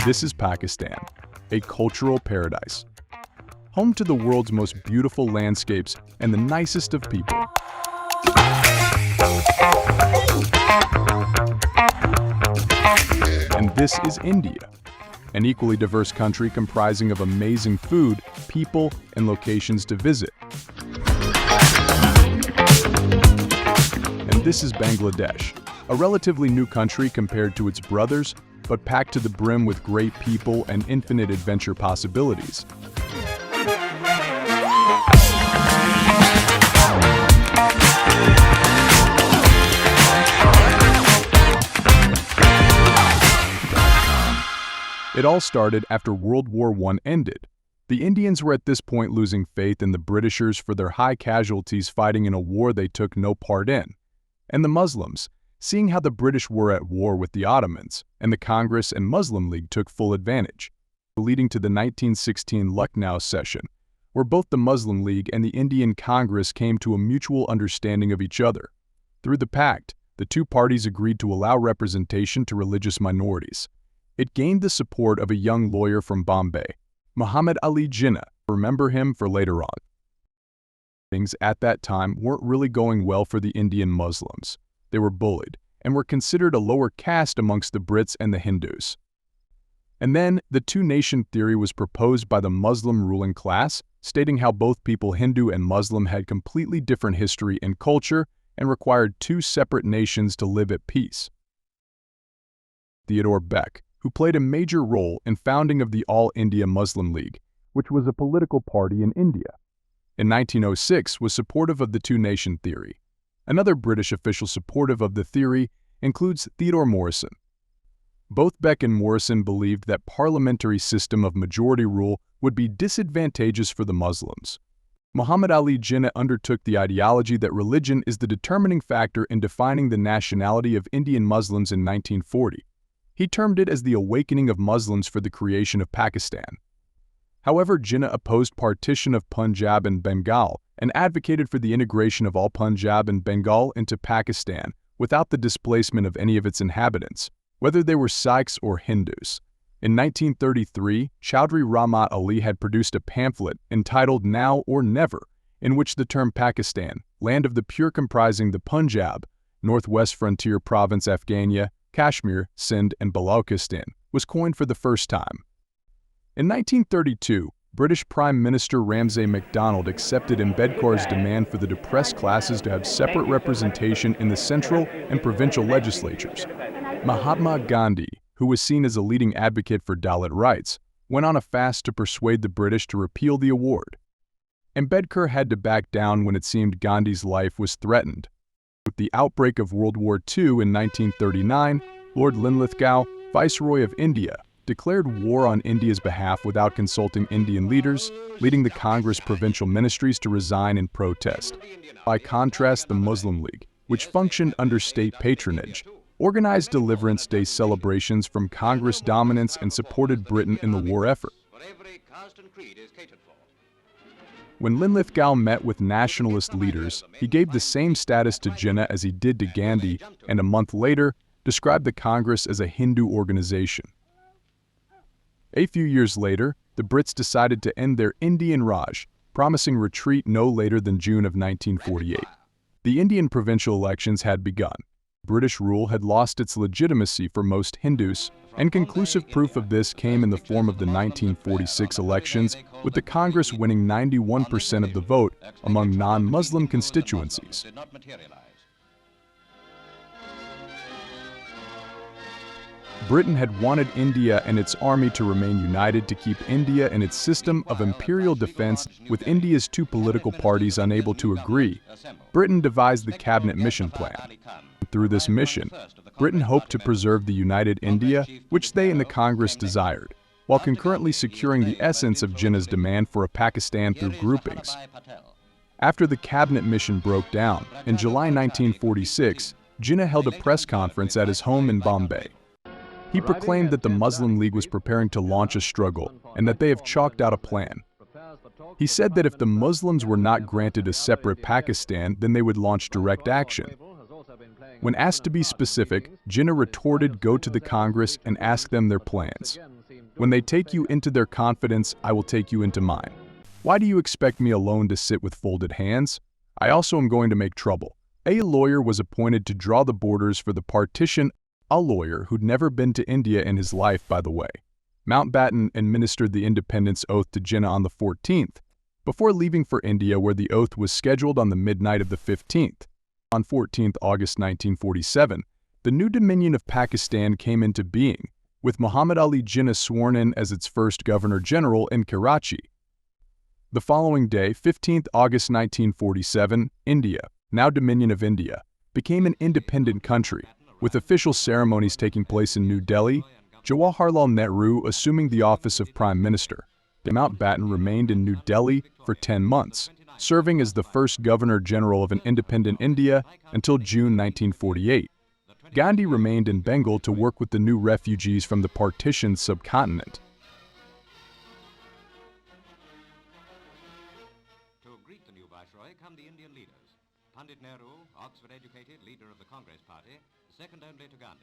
This is Pakistan, a cultural paradise, home to the world's most beautiful landscapes and the nicest of people. And this is India, an equally diverse country comprising of amazing food, people, and locations to visit. And this is Bangladesh, a relatively new country compared to its brothers, but packed to the brim with great people and infinite adventure possibilities. It all started after World War I ended. The Indians were at this point losing faith in the Britishers for their high casualties fighting in a war they took no part in. And the Muslims, seeing how the British were at war with the Ottomans, and the Congress and Muslim League took full advantage, leading to the 1916 Lucknow Session, where both the Muslim League and the Indian Congress came to a mutual understanding of each other. Through the pact, the two parties agreed to allow representation to religious minorities. It gained the support of a young lawyer from Bombay, Muhammad Ali Jinnah. Remember him for later on. Things at that time weren't really going well for the Indian Muslims. They were bullied and were considered a lower caste amongst the Brits and the Hindus. And then the two-nation theory was proposed by the Muslim ruling class, stating how both people Hindu and Muslim had completely different history and culture and required two separate nations to live at peace. Theodore Beck, who played a major role in founding of the All India Muslim League, which was a political party in India. In 1906 was supportive of the two-nation theory. Another British official supportive of the theory includes Theodore Morrison. Both Beck and Morrison believed that parliamentary system of majority rule would be disadvantageous for the Muslims. Muhammad Ali Jinnah undertook the ideology that religion is the determining factor in defining the nationality of Indian Muslims in 1940. He termed it as the awakening of Muslims for the creation of Pakistan. However, Jinnah opposed partition of Punjab and Bengal and advocated for the integration of all Punjab and Bengal into Pakistan without the displacement of any of its inhabitants, whether they were Sikhs or Hindus. In 1933, Chaudhry Rahmat Ali had produced a pamphlet entitled Now or Never, in which the term Pakistan, land of the pure comprising the Punjab, Northwest Frontier Province Afghania, Kashmir, Sindh, and Balochistan, was coined for the first time. In 1932, British Prime Minister Ramsay MacDonald accepted Ambedkar's demand for the depressed classes to have separate representation in the central and provincial legislatures. Mahatma Gandhi, who was seen as a leading advocate for Dalit rights, went on a fast to persuade the British to repeal the award. Ambedkar had to back down when it seemed Gandhi's life was threatened. With the outbreak of World War II in 1939, Lord Linlithgow, Viceroy of India, declared war on India's behalf without consulting Indian leaders, leading the Congress provincial ministries to resign in protest. By contrast, the Muslim League, which functioned under state patronage, organized Deliverance Day celebrations from Congress dominance and supported Britain in the war effort. When Linlithgow met with nationalist leaders, he gave the same status to Jinnah as he did to Gandhi, and a month later, described the Congress as a Hindu organization. A few years later, the Brits decided to end their Indian Raj, promising retreat no later than June of 1948. The Indian provincial elections had begun. British rule had lost its legitimacy for most Hindus, and conclusive proof of this came in the form of the 1946 elections, with the Congress winning 91% of the vote among non-Muslim constituencies. Britain had wanted India and its army to remain united to keep India in its system of imperial defense, with India's two political parties unable to agree. Britain devised the Cabinet Mission Plan. Through this mission, Britain hoped to preserve the united India, which they in the Congress desired, while concurrently securing the essence of Jinnah's demand for a Pakistan through groupings. After the cabinet mission broke down, in July 1946, Jinnah held a press conference at his home in Bombay. He proclaimed that the Muslim League was preparing to launch a struggle and that they have chalked out a plan. He said that if the Muslims were not granted a separate Pakistan, then they would launch direct action. When asked to be specific, Jinnah retorted, "Go to the Congress and ask them their plans. When they take you into their confidence, I will take you into mine. Why do you expect me alone to sit with folded hands? I also am going to make trouble." A lawyer was appointed to draw the borders for the partition, a lawyer who'd never been to India in his life, by the way. Mountbatten administered the independence oath to Jinnah on the 14th, before leaving for India, where the oath was scheduled on the midnight of the 15th. On 14th August 1947, the new Dominion of Pakistan came into being, with Muhammad Ali Jinnah sworn in as its first Governor-General in Karachi. The following day, 15th August 1947, India, now Dominion of India, became an independent country, with official ceremonies taking place in New Delhi, Jawaharlal Nehru assuming the office of Prime Minister. Mountbatten remained in New Delhi for 10 months, serving as the first Governor-General of an independent India until June 1948. Gandhi remained in Bengal to work with the new refugees from the partitioned subcontinent. To greet the new Viceroy come the Indian leaders. Pandit Nehru, Oxford-educated leader of the Congress Party, second only to Gandhi.